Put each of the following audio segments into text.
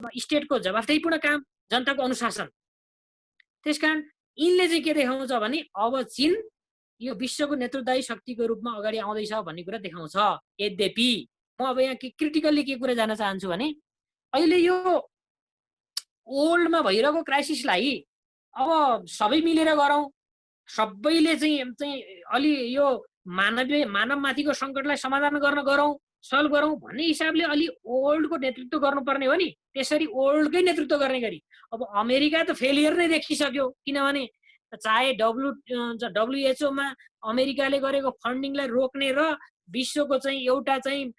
स्टेटको जवाफदेहीपूर्ण काम, जनताको अनुशासन। त्यसकारण यिनले चाहिँ के देखाउँछ भने अब चीन यो विश्वको नेतृत्वदायी शक्तिको रूपमा अगाडि आउँदैछ भन्ने कुरा देखाउँछ। यद्यपि म अब यहाँ क्रिटिकल्ली के कुरा जान चाहन्छु भने अहिले यो ओल्डमा भइरहेको क्राइसिसलाई अब सबै मिलेर गरौँ, सबैले चाहिँ अलि यो मानवमाथिको सङ्कटलाई समाधान गर्न गरौँ, सल्भ गरौँ भन्ने हिसाबले अलि ओल्डको नेतृत्व गर्नुपर्ने हो नि। त्यसरी ओल्डकै नेतृत्व गर्ने गरी अब अमेरिका त फेलियर नै देखिसक्यो, किनभने चाहे डब्लुएचओमा अमेरिकाले गरेको फन्डिङलाई रोक्ने र विश्वको चाहिँ एउटा चाहिँ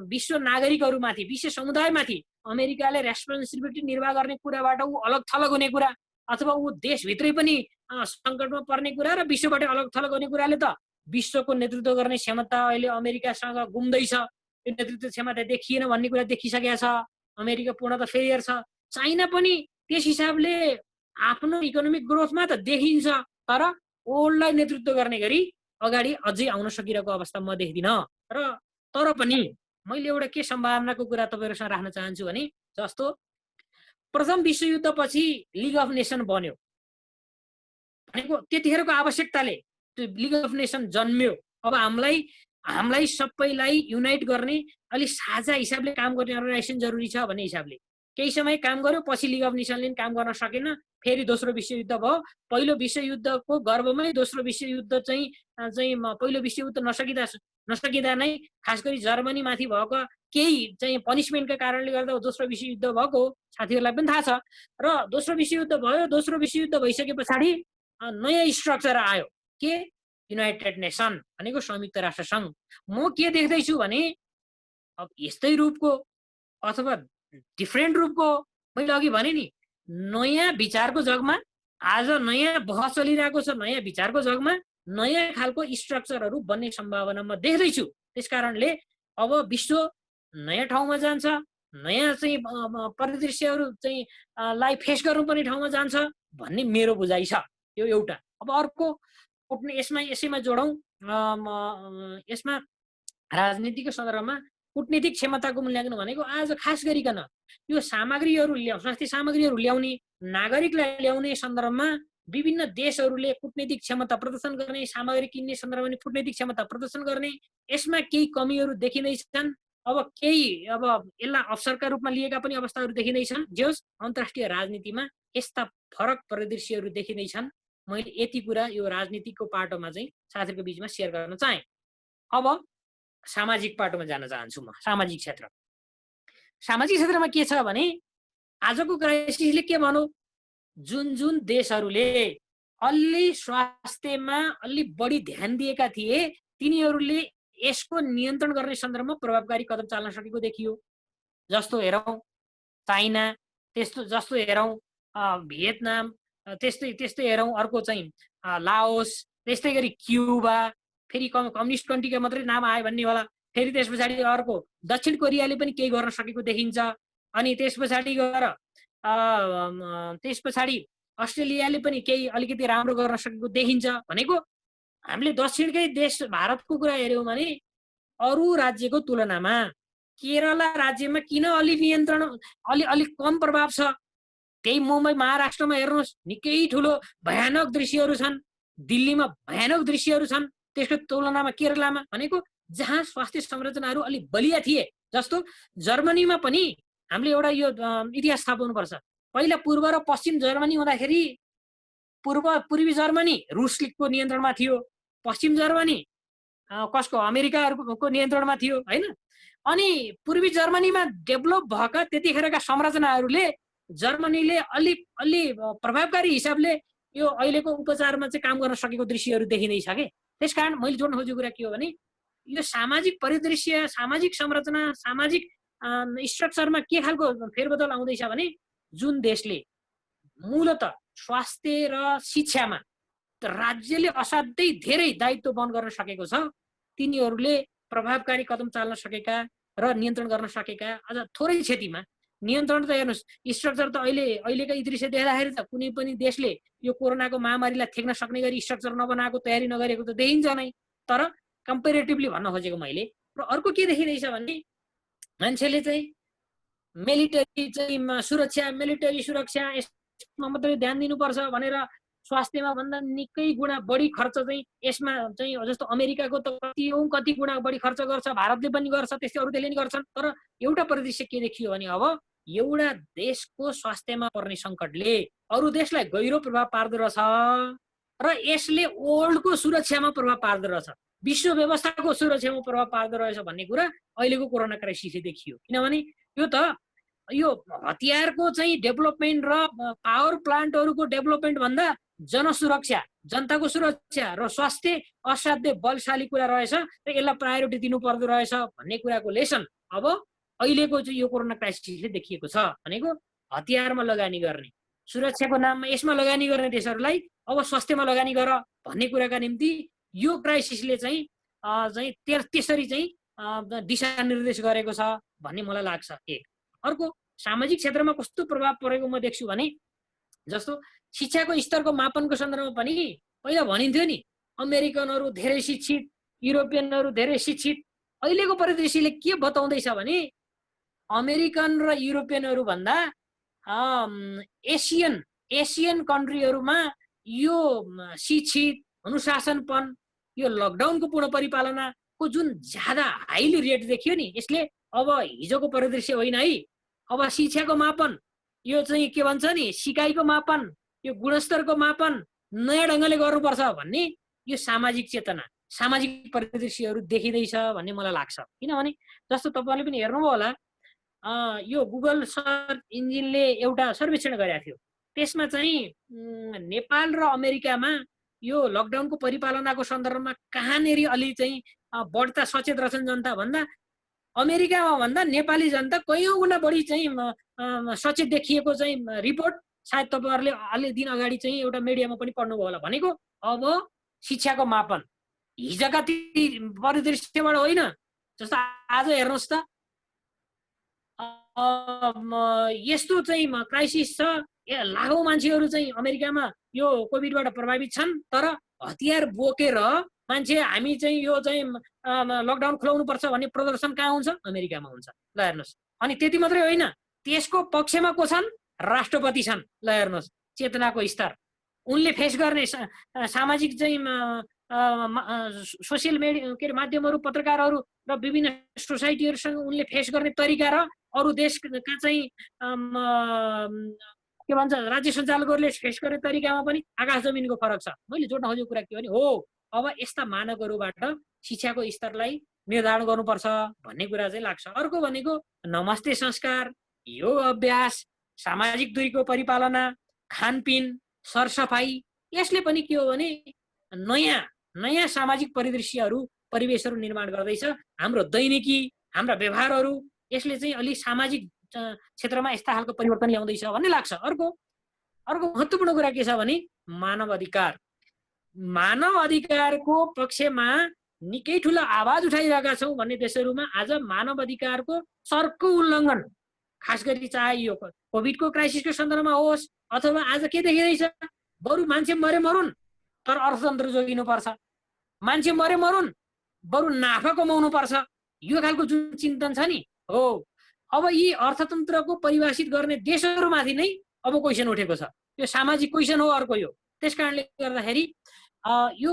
विश्व नागरिकहरूमाथि, विश्व समुदायमाथि अमेरिकाले रेस्पोन्सिबिलिटी निर्वाह गर्ने कुराबाट ऊ अलग थलग हुने कुरा, अथवा ऊ देशभित्रै पनि सङ्कटमा पर्ने कुरा र विश्वबाट अलग थलग हुने कुराले त विश्वको नेतृत्व गर्ने क्षमता अहिले अमेरिकासँग गुम्दैछ। यो नेतृत्व क्षमता देखिएन भन्ने कुरा देखिसकेको छ। अमेरिका पूर्ण त फेलियर छ। चाइना पनि त्यस हिसाबले आफ्नो इकोनोमिक ग्रोथमा त देखिन्छ, तर ओल्डलाई नेतृत्व गर्ने गरी अगाडि अझै आउन सकिरहेको अवस्था म देख्दिनँ। तर पनि मैले एउटा के सम्भावनाको कुरा तपाईँहरूसँग राख्न चाहन्छु भने जस्तो प्रथम विश्वयुद्धपछि लिग अफ नेसन बन्यो भनेको त्यतिखेरको आवश्यकताले त्यो लिग अफ नेसन जन्म्यो। अब हामीलाई सबैलाई युनाइट गर्ने अलिक साझा हिसाबले काम गर्ने अर्गनाइजेसन जरुरी छ भन्ने हिसाबले केही समय काम गर्यो। पछि लिग अफ नेसनले काम गर्न सकेन, फेरि दोस्रो विश्वयुद्ध भयो। पहिलो विश्वयुद्धको गर्भमै दोस्रो विश्वयुद्ध चाहिँ पहिलो विश्वयुद्ध नसकिँदा नै खास गरी जर्मनीमाथि भएको केही चाहिँ पनिसमेन्टका कारणले गर्दा दोस्रो विश्वयुद्ध भएको साथीहरूलाई पनि थाहा छ। र दोस्रो विश्वयुद्ध भयो। दोस्रो विश्वयुद्ध भइसके पछाडि नयाँ स्ट्रक्चर आयो, के युनाइटेड नेसन भनेको संयुक्त राष्ट्र सङ्घ। म के देख्दैछु भने अब यस्तै रूपको अथवा डिफ्रेन्ट रूपको, मैले अघि भने नि नयाँ विचारको जगमा आज नयाँ बहस चलिरहेको छ। नयाँ विचारको जगमा नयाँ खालको स्ट्रक्चरहरू बन्ने सम्भावना म देख्दैछु। त्यस कारणले अब विश्व नयाँ ठाउँमा जान्छ, नयाँ चाहिँ परिदृश्यहरू चाहिँ लाई फेस गर्नुपर्ने ठाउँमा जान्छ भन्ने मेरो बुझाइ छ। यो एउटा। अब अर्को यसैमा जोडौँ, यसमा राजनीतिको सन्दर्भमा कूटनीतिक क्षमताको मूल्याङ्कन भनेको आज खास गरिकन यो सामग्रीहरू स्वास्थ्य सामग्रीहरू ल्याउने, नागरिकलाई ल्याउने सन्दर्भमा विभिन्न देशहरूले कूटनीतिक क्षमता प्रदर्शन गर्ने, सामग्री किन्ने सन्दर्भमा कूटनीतिक क्षमता प्रदर्शन गर्ने, यसमा केही कमीहरू देखिँदैछन्। अब यसलाई अवसरका रूपमा लिएका पनि अवस्थाहरू देखिँदैछन्। जोस् अन्तर्राष्ट्रिय राजनीतिमा यस्ता फरक परिदृश्यहरू देखिँदैछन्। मैले यति कुरा यो राजनीतिको पाटोमा चाहिँ साथीहरूको बिचमा सेयर गर्न चाहे। अब सामाजिक पाटोमा जान चाहन्छु म। सामाजिक क्षेत्रमा के छ भने आजको क्राइसिसले के भनौँ, जुन देशहरूले अलि स्वास्थ्यमा अलि बढी ध्यान दिएका थिए तिनीहरूले यसको नियन्त्रण गर्ने सन्दर्भमा प्रभावकारी कदम चाल्न सकेको देखियो। जस्तो हेरौँ चाइना, जस्तो हेरौँ भियतनाम, त्यस्तै हेरौँ अर्को चाहिँ लाओस, त्यस्तै गरी क्युबा, फेरि कम्युनिस्ट कन्ट्रीका मात्रै नाम आयो भन्ने होला। फेरि त्यस पछाडि अर्को दक्षिण कोरियाले पनि केही गर्न सकेको देखिन्छ। अनि त्यस पछाडि अस्ट्रेलियाले पनि केही अलिकति राम्रो गर्न सकेको देखिन्छ। भनेको हामीले दक्षिणकै देश भारतको कुरा हेऱ्यौँ भने अरू राज्यको तुलनामा केरला राज्यमा किन अलि नियन्त्रण अलिक कम प्रभाव छ। त्यही मुम्बई महाराष्ट्रमा हेर्नुहोस् निकै ठुलो भयानक दृश्यहरू छन्, दिल्लीमा भयानक दृश्यहरू छन्। त्यसको तुलनामा केरलामा भनेको जहाँ स्वास्थ्य संरचनाहरू अलिक बलिया थिए। जस्तो जर्मनीमा पनि हामीले एउटा यो इतिहास थाहा पाउनुपर्छ। पहिला पूर्व र पश्चिम जर्मनी हुँदाखेरि पूर्वी जर्मनी रुसको नियन्त्रणमा थियो, पश्चिम जर्मनी कसको अमेरिकाहरूको नियन्त्रणमा थियो हैन। अनि पूर्वी जर्मनीमा डेभलप भएका त्यतिखेरका संरचनाहरूले जर्मनीले अलि प्रभावकारी हिसाबले यो अहिलेको उपचारमा चाहिँ काम गर्न सकेको दृश्यहरू देखिँदैछ के। त्यसकारण मैले जोड्न खोजेको कुरा के हो भने यो सामाजिक परिदृश्य, सामाजिक संरचना, सामाजिक स्ट्रक्चरमा के खालको फेरबदल आउँदैछ भने जुन देशले मूलत स्वास्थ्य र शिक्षामा राज्यले असाध्यै धेरै दायित्व वहन गर्न सकेको छ, तिनीहरूले प्रभावकारी कदम चाल्न सकेका र नियन्त्रण गर्न सकेका अझ थोरै क्षतिमा नियन्त्रण त हेर्नुहोस् स्ट्रक्चर त अहिलेका दृश्य देख्दाखेरि त कुनै पनि देशले यो कोरोनाको महामारीलाई थेक्न सक्ने गरी स्ट्रक्चर नबनाएको, तयारी नगरेको त देखिन्छ नै। तर कम्पेरेटिभली भन्न खोजेको मैले। र अर्को के देखिँदैछ भने मान्छेले चाहिँ मिलिटरी चाहिँ सुरक्षा, मिलिटरी सुरक्षा यसमा मात्रै ध्यान दिनुपर्छ भनेर स्वास्थ्यमा भन्दा निकै गुणा बढी खर्च चाहिँ यसमा चाहिँ जस्तो अमेरिकाको त कति गुणा बढी खर्च गर्छ, भारतले पनि गर्छ, त्यस्तै अरू देशले पनि गर्छन्। तर एउटा परिदृश्य के देखियो भने अब एउटा देशको स्वास्थ्यमा पर्ने सङ्कटले अरू देशलाई गहिरो प्रभाव पार्दो रहेछ र यसले वर्ल्डको सुरक्षामा प्रभाव पार्दो रहेछ, विश्व व्यवस्थाको सुरक्षामा प्रभाव पार्दो रहेछ भन्ने कुरा अहिलेको कोरोना क्राइसिसले देखियो। किनभने यो हतियारको चाहिँ डेभलपमेन्ट र पावर प्लान्टहरूको डेभलपमेन्ट भन्दा जनसुरक्षा, जनताको सुरक्षा र स्वास्थ्य असाध्यै बलशाली कुरा रहेछ र यसलाई प्रायोरिटी दिनु पर्दो रहेछ भन्ने कुराको लेसन अब अहिलेको चाहिँ यो कोरोना क्राइसिसले देखिएको छ। भनेको हतियारमा लगानी गर्ने, सुरक्षाको नाममा यसमा लगानी गर्ने देशहरूलाई अब स्वास्थ्यमा लगानी गर भन्ने कुराका निम्ति यो क्राइसिसले चाहिँ त्यसरी चाहिँ दिशानिर्देश गरेको छ भन्ने मलाई लाग्छ। एक अर्को सामाजिक क्षेत्रमा कस्तो प्रभाव परेको म देख्छु भने जस्तो शिक्षाको स्तरको मापनको सन्दर्भमा पनि पहिला भनिन्थ्यो नि अमेरिकनहरू धेरै शिक्षित, युरोपियनहरू धेरै शिक्षित। अहिलेको परिदृश्यले के बताउँदैछ भने अमेरिकन र युरोपियनहरू भन्दा एसियन कन्ट्रीहरूमा यो शिक्षित, अनुशासनपन, यो लकडाउनको पूर्ण परिपालनाको जुन ज्यादा हाइली रेट देखियो नि, यसले अब हिजोको परिदृश्य होइन है, अब शिक्षाको मापन, यो चाहिँ के भन्छ नि सिकाइको मापन, यो गुणस्तरको मापन नयाँ ढङ्गले गर्नुपर्छ भन्ने यो सामाजिक चेतना, सामाजिक परिदृश्यहरू देखिँदैछ भन्ने मलाई लाग्छ। किनभने जस्तो तपाईँले पनि हेर्नुभयो होला यो गुगल सर्च इन्जिनले एउटा सर्वेक्षण गरेको थियो, त्यसमा चाहिँ नेपाल र अमेरिकामा यो लकडाउनको परिपालनाको सन्दर्भमा कहाँनेरि अलि चाहिँ बढ्ता सचेत रहेछन् जनता भन्दा अमेरिकामा भन्दा नेपाली जनता कयौँ गुणा बढी चाहिँ सचेत देखिएको चाहिँ रिपोर्ट सायद तपाईँहरूले अलि दिन अगाडि चाहिँ एउटा मिडियामा पनि पढ्नुभयो होला। भनेको अब शिक्षाको मापन हिजोका ती परिदृश्यबाट होइन, जस्तो आज हेर्नुहोस् त यस्तो चाहिँ क्राइसिस छ, लाखौँ मान्छेहरू चाहिँ अमेरिकामा यो कोभिडबाट प्रभावित छन्, तर हतियार बोकेर मान्छे हामी चाहिँ यो चाहिँ लकडाउन खुलाउनु पर्छ भन्ने प्रदर्शन कहाँ हुन्छ? अमेरिकामा हुन्छ। ल हेर्नुहोस्, अनि त्यति मात्रै होइन, त्यसको पक्षमा को छन्? राष्ट्रपति छन्। ल हेर्नुहोस् चेतनाको स्तर, उनले फेस गर्ने सामाजिक चाहिँ सोसियल मिडिया के अरे माध्यमहरू, पत्रकारहरू र विभिन्न सोसाइटीहरूसँग उनले फेस गर्ने तरिका र अरू देशका चाहिँ के भन्छ राज्य सञ्चालकहरूले फेस गर्ने तरिकामा पनि आकाश जमिनको फरक छ। मैले जोड्न खोजेको कुरा के हो भने हो अब यस्ता मानकहरूबाट शिक्षाको स्तरलाई निर्धारण गर्नुपर्छ भन्ने कुरा चाहिँ लाग्छ। अर्को भनेको नमस्ते संस्कार, योग अभ्यास, सामाजिक दूरीको परिपालना, खानपिन, सरसफाई, यसले पनि के हो भने नयाँ सामाजिक परिदृश्यहरू, परिवेशहरू निर्माण गर्दैछ। हाम्रो दैनिकी, हाम्रा व्यवहारहरू यसले चाहिँ अलि सामाजिक क्षेत्रमा यस्ता खालको परिवर्तन ल्याउँदैछ भन्ने लाग्छ। अर्को महत्त्वपूर्ण कुरा के छ भने मानव अधिकारको पक्षमा निकै ठुलो आवाज उठाइरहेका छौँ भन्ने देशहरूमा आज मानव अधिकारको सर्को उल्लङ्घन, खास गरी चाहे यो कोभिडको क्राइसिसको सन्दर्भमा होस् अथवा आज के देखिँदैछ, बरु मान्छे मरे मरुन् तर अर्थतन्त्र जोगिनुपर्छ, मान्छे मरे मरुन् बरु नाफा कमाउनु पर्छ, यो खालको जुन चिन्तन छ नि हो, अब यी अर्थतन्त्रको परिभाषित गर्ने देशहरूमाथि नै अब क्वेसन उठेको छ। यो सामाजिक क्वेसन हो अर्को यो। त्यसकारणले गर्दाखेरि यो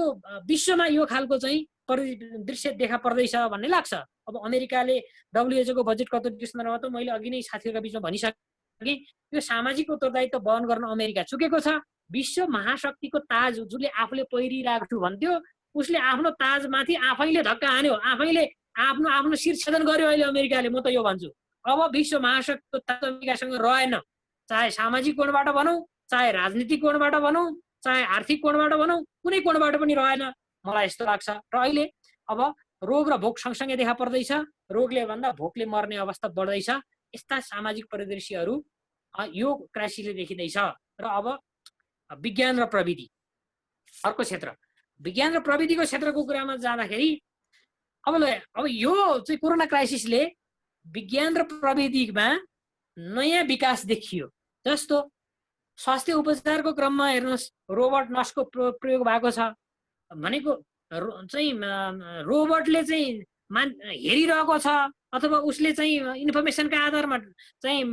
विश्वमा यो खालको चाहिँ परिदृश्य देखा पर्दैछ भन्ने लाग्छ। अब अमेरिकाले WHO को बजेट कटौतीको सन्दर्भमा त मैले अघि नै साथीहरूका बिचमा भनिसकेँ, यो सामाजिक उत्तरदायित्व वहन गर्न अमेरिका चुकेको छ। विश्व महाशक्तिको ताज जसले आफूले पहिरिरहेको छु भन्थ्यो, उसले आफ्नो ताजमाथि आफैले धक्का हान्यो, आफैले आफ्नो शिरछेदन गर्यो अहिले अमेरिकाले। म त यो भन्छु अब विश्व महाशक्तिको ताज अमेरिकासँग रहेन, चाहे सामाजिक कोणबाट भनौँ, चाहे राजनीतिक कोणबाट भनौँ, चाहे आर्थिक कोणबाट भनौँ, कुनै कोणबाट पनि रहेन मलाई यस्तो लाग्छ। र अहिले अब रोग र भोक सँगसँगै देखा पर्दैछ, रोगले भन्दा भोकले मर्ने अवस्था बढ्दैछ। यस्ता सामाजिक परिदृश्यहरू यो क्राइसिसले देखिँदैछ। र अब विज्ञान र प्रविधि अर्को क्षेत्र, विज्ञान र प्रविधिको क्षेत्रको कुरामा जाँदाखेरि अब यो चाहिँ कोरोना क्राइसिसले विज्ञान र प्रविधिमा नयाँ विकास देखियो। जस्तो स्वास्थ्य उपचारको क्रममा हेर्नुहोस् रोबोट नर्सको प्रयोग भएको छ। भनेको चाहिँ रोबोटले चाहिँ हेरिरहेको छ अथवा उसले चाहिँ इन्फर्मेसनका आधारमा चाहिँ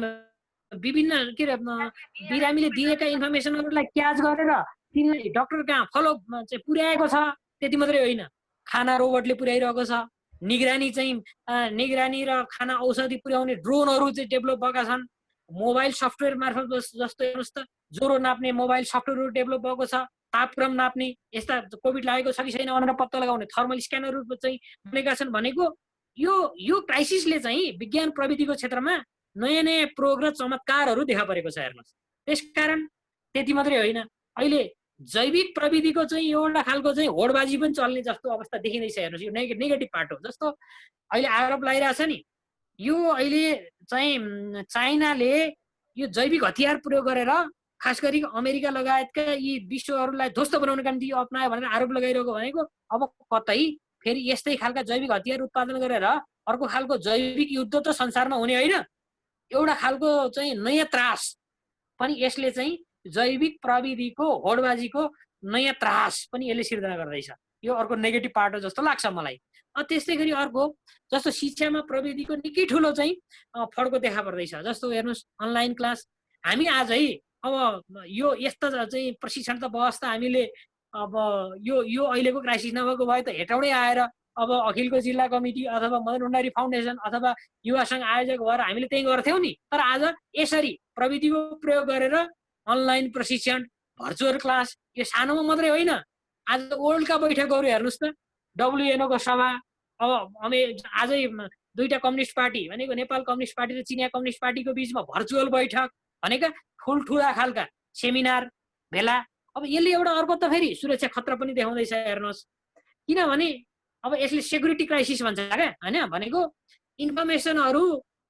विभिन्न के अरे बिरामीले दिएका इन्फर्मेसनहरूलाई क्याच गरेर तिनले डाक्टर कहाँ फलो चाहिँ पुर्याएको छ। त्यति मात्रै होइन, खाना रोबोटले पुर्याइरहेको छ, निगरानी र खाना औषधि पुर्याउने ड्रोनहरू चाहिँ डेभलप भएका छन्। मोबाइल सफ्टवेयर मार्फत जस्तो हेर्नुहोस् त, ज्वरो नाप्ने मोबाइल सफ्टवेयरहरू डेभलप भएको छ, तापक्रम नाप्ने, यस्ता कोभिड लागेको छ कि छैन भनेर पत्ता लगाउने थर्मल स्क्यानरहरू चाहिँ बनेका छन्। भनेको यो क्राइसिसले चाहिँ विज्ञान प्रविधिको क्षेत्रमा नयाँ नयाँ प्रयोग र चमत्कारहरू देखा परेको छ हेर्नुहोस्। त्यसकारण त्यति मात्रै होइन, अहिले जैविक प्रविधिको चाहिँ एउटा खालको चाहिँ होडबाजी पनि चल्ने जस्तो अवस्था देखिँदैछ हेर्नुहोस्। यो नेगेटिभ पार्ट हो। जस्तो अहिले आरोप लगाइरहेछ नि, यो अहिले चाहिँ चाइनाले यो जैविक हतियार प्रयोग गरेर खास गरी अमेरिका लगायतका यी विश्वहरूलाई ध्वस्त बनाउनका निम्ति अप्नायो भनेर आरोप लगाइरहेको भनेको अब कतै फेरि यस्तै खालका जैविक हतियार उत्पादन गरेर अर्को खालको जैविक युद्ध त संसारमा हुने होइन। एउटा खालको चाहिँ नयाँ त्रास पनि यसले चाहिँ जैविक प्रविधिको होडबाजीको नयाँ त्रास पनि यसले सिर्जना गर्दैछ। यो अर्को नेगेटिभ पार्ट हो जस्तो लाग्छ मलाई। त्यस्तै गरी अर्को जस्तो शिक्षामा प्रविधिको निकै ठुलो चाहिँ फड्को देखा पर्दैछ। जस्तो हेर्नुहोस् अनलाइन क्लास, हामी आजै अब यो यस्ता चाहिँ प्रशिक्षण त व्यवस्था हामीले अब यो अहिलेको क्राइसिस नभएको भए त हेटौँडै आएर अब अखिलको जिल्ला कमिटी अथवा मदन भण्डारी फाउन्डेसन अथवा युवा सङ्घ आयोजक भएर हामीले त्यही गर्थ्यौँ नि। तर आज यसरी प्रविधिको प्रयोग गरेर अनलाइन प्रशिक्षण, भर्चुअल क्लास, यो सानोमा मात्रै होइन, आज वर्ल्डका बैठकहरू हेर्नुहोस् त, डब्लुएनओको सभा, अब आजै दुईटा कम्युनिस्ट पार्टी भनेको नेपाल कम्युनिस्ट पार्टी र चिनिया कम्युनिस्ट पार्टीको बिचमा भर्चुअल बैठक भनेका ठुल्ठुला खालका सेमिनार भेला। अब यसले एउटा अर्को त फेरि सुरक्षा खतरा पनि देखाउँदैछ हेर्नुहोस्। किनभने अब यसले सेक्युरिटी क्राइसिस भन्छ क्या होइन, भनेको इन्फर्मेसनहरू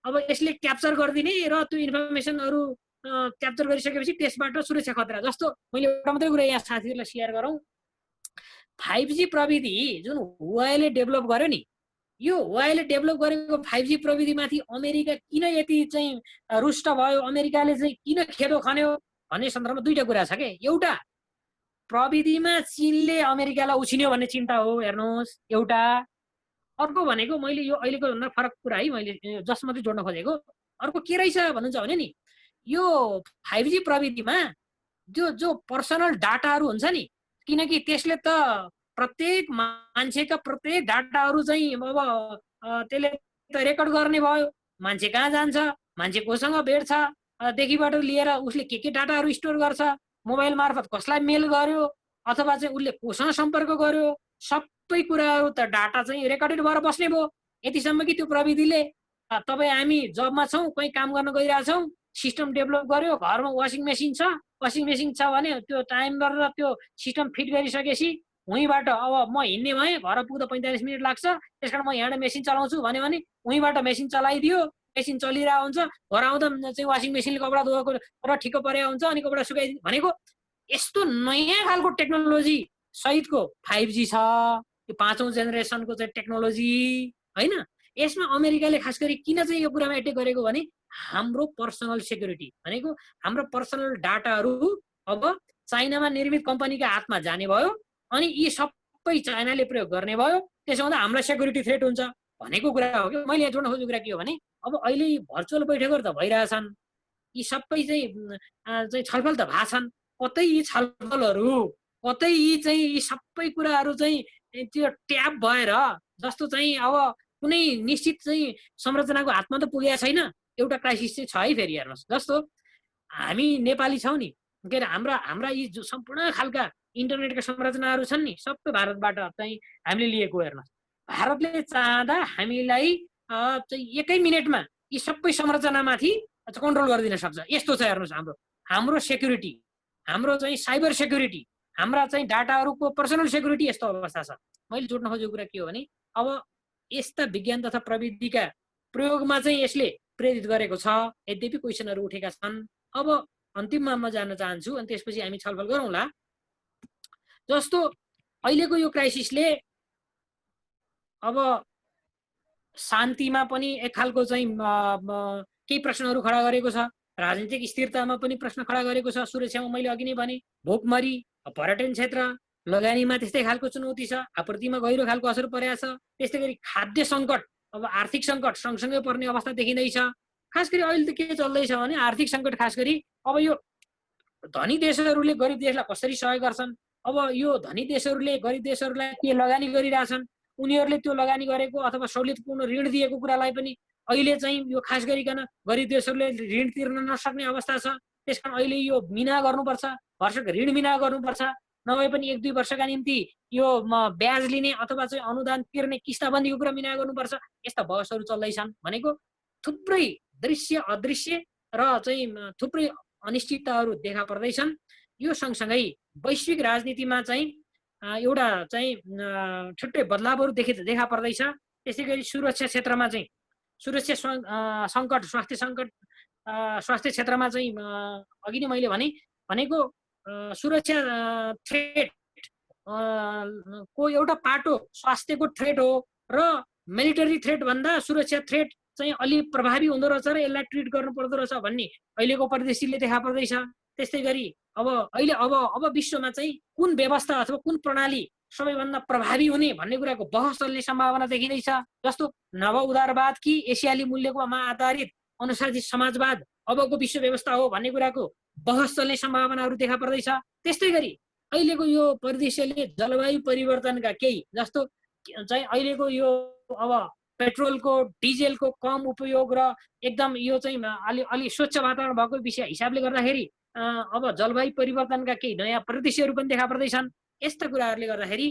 अब यसले क्याप्चर गरिदिने र त्यो इन्फर्मेसनहरू क्याप्चर गरिसकेपछि त्यसबाट सुरक्षा खतरा। जस्तो मैले एउटा मात्रै कुरा यहाँ साथीहरूलाई सेयर गरौँ, 5G प्रविधि जुन हुवावेले डेभलप गर्यो नि, यो हुवावेले डेभलप गरेको 5G प्रविधिमाथि अमेरिका किन यति चाहिँ रुष्ट भयो, अमेरिकाले चाहिँ किन खेदो खन्यो भन्ने सन्दर्भमा दुईटा कुरा छ क्या। एउटा, प्रविधिमा चीनले अमेरिकालाई उछिन्यो भन्ने चिन्ता हो हेर्नुहोस् एउटा। अर्को भनेको मैले यो अहिलेको भन्दा फरक कुरा है मैले जस मात्रै जोड्न खोजेको, अर्को के रहेछ भन्नुहुन्छ भने नि, यो 5G प्रविधिमा जो पर्सनल डाटाहरू हुन्छ नि, किनकि त्यसले त प्रत्येक मान्छेका प्रत्येक डाटाहरू चाहिँ अब त्यसले त रेकर्ड गर्ने भयो। मान्छे कहाँ जान्छ, मान्छे कोसँग भेट्छ देखिबाट लिएर उसले के डाटाहरू स्टोर गर्छ, मोबाइल मार्फत कसलाई मेल गर्यो अथवा चाहिँ उसले कोसँग सम्पर्क गर्यो, सबै कुराहरू त डाटा चाहिँ रेकर्डेड भएर बस्ने भयो। यतिसम्म कि त्यो प्रविधिले तपाईँ हामी जबमा छौँ, कहीँ काम गर्न गइरहेछौँ, सिस्टम डेभलप गर्यो, घरमा वासिङ मेसिन छ भने त्यो टाइमर र त्यो सिस्टम फिट गरिसकेपछि उहीँबाट अब म हिँड्ने भएँ, घर पुग्दा 45 मिनट लाग्छ, त्यस कारण म यहाँबाट मेसिन चलाउँछु भन्यो भने उहीँबाट मेसिन चलाइदियो, मेसिन चलिरहेको हुन्छ, घर आउँदा चाहिँ वासिङ मेसिनले कपडा धोएको र ठिक्क परेको हुन्छ, अनि कपडा सुकाइदिनु भनेको यस्तो नयाँ खालको टेक्नोलोजी सहितको 5G छ। यो 5औं जेनेरेसनको चाहिँ टेक्नोलोजी होइन। यसमा अमेरिकाले खास गरी किन चाहिँ यो कुरामा एटेक गरेको भने हाम्रो पर्सनल सेक्युरिटी भनेको हाम्रो पर्सनल डाटाहरू अब चाइनामा निर्मित कम्पनीका हातमा जाने भयो, अनि यी सबै चाइनाले प्रयोग गर्ने भयो। त्यसो हुँदा हामीलाई सेक्युरिटी थ्रेट हुन्छ भनेको कुरा हो कि। मैले यहाँ जोड्न खोजेको कुरा के हो भने अब अहिले भर्चुअल बैठकहरू त भइरहेछन्, यी सबै चाहिँ छलफल त भएको छन्, कतै यी छलफलहरू कतै यी सबै कुराहरू चाहिँ त्यो ट्याप भएर जस्तो चाहिँ अब कुनै निश्चित चाहिँ संरचनाको हातमा त पुगेको छैन। एउटा क्राइसिस चाहिँ छ है फेरि हेर्नुहोस्। जस्तो हामी नेपाली छौँ नि, के अरे हाम्रा यी जो सम्पूर्ण खालका इन्टरनेटका संरचनाहरू छन् नि, सबै भारतबाट चाहिँ हामीले लिएको हेर्नुहोस्। भारतले चाहँदा हामीलाई चाहिँ 1 मिनेटमा यी सबै संरचनामाथि कन्ट्रोल गरिदिन सक्छ। यस्तो छ हेर्नुहोस् हाम्रो सेक्युरिटी, हाम्रो चाहिँ साइबर सेक्युरिटी, हाम्रा चाहिँ डाटाहरूको पर्सनल सेक्युरिटी यस्तो अवस्था छ। मैले जोड्न खोजेको कुरा के हो भने अब यस्ता विज्ञान तथा प्रविधिका प्रयोगमा चाहिँ यसले प्रेरित गरेको छ। यद्यपि क्वेसनहरू उठेका छन्। अब अन्तिममा म जान चाहन्छु अनि त्यसपछि हामी छलफल गरौँला। जस्तो अहिलेको यो क्राइसिसले अब शान्तिमा पनि एक खालको चाहिँ केही प्रश्नहरू खडा गरेको छ, राजनीतिक स्थिरतामा पनि प्रश्न खडा गरेको छ, सुरक्षामा मैले अघि नै भने भोकमरी, पर्यटन क्षेत्र, लगानीमा त्यस्तै खालको चुनौती छ, आपूर्तिमा गहिरो खालको असर परेको छ। त्यस्तै गरी खाद्य सङ्कट, अब आर्थिक सङ्कट सँगसँगै पर्ने अवस्था देखिँदैछ। खास गरी अहिले त के चल्दैछ भने आर्थिक सङ्कट, खास गरी अब यो धनी देशहरूले गरिब देशलाई कसरी सहयोग गर्छन्, अब यो धनी देशहरूले गरिब देशहरूलाई के लगानी गरिरहेछन्, उनीहरूले त्यो लगानी गरेको अथवा सहुलियतपूर्ण ऋण दिएको कुरालाई पनि अहिले चाहिँ यो खास गरिकन गरिब देशहरूले ऋण तिर्न नसक्ने अवस्था छ। त्यसकारण अहिले यो मिना गर्नुपर्छ, भर्षक ऋण मिना गर्नुपर्छ, नभए पनि 1-2 वर्षका निम्ति यो ब्याज लिने अथवा चाहिँ अनुदान तिर्ने किस्ताबन्दीको कुरा मिना गर्नुपर्छ। यस्ता बहसहरू चल्दैछन् भनेको थुप्रै दृश्य अदृश्य र चाहिँ थुप्रै अनिश्चितताहरू देखा पर्दैछन्। यो सँगसँगै वैश्विक राजनीतिमा चाहिँ एउटा चाहिँ छुट्टै बदलावहरू देखा पर्दैछ। त्यसै गरी सुरक्षा क्षेत्रमा चाहिँ सुरक्षा सङ्कट, स्वास्थ्य सङ्कट, स्वास्थ्य क्षेत्रमा चाहिँ अघि नै मैले भनेको सुरक्षा थ्रेट को एउटा पाटो स्वास्थ्यको थ्रेट हो र मिलिटरी थ्रेट भन्दा सुरक्षा थ्रेट चाहिँ अलि प्रभावी हुँदो रहेछ र यसलाई ट्रिट गर्नु पर्दो रहेछ भन्ने अहिलेको परिदृश्यले देखा पर्दैछ। त्यस्तै गरी अब विश्वमा चाहिँ कुन व्यवस्था अथवा कुन प्रणाली सबैभन्दा प्रभावी हुने भन्ने कुराको बहस चल्ने सम्भावना देखिँदैछ। जस्तो नव उदारवाद कि एसियाली मूल्यमा आधारित अनुशासित समाजवाद अबको विश्व व्यवस्था हो भन्ने कुराको बहस चल्ने सम्भावनाहरू देखा पर्दैछ। त्यस्तै गरी अहिलेको यो परिदृश्यले जलवायु परिवर्तनका केही, जस्तो चाहिँ अहिलेको यो अब पेट्रोलको डिजेलको कम उपयोग र एकदम यो चाहिँ अलि स्वच्छ वातावरण भएको विषय हिसाबले गर्दाखेरि अब जलवायु परिवर्तनका केही नयाँ परिदृश्यहरू पनि देखा पर्दैछन्। यस्ता कुराहरूले गर्दाखेरि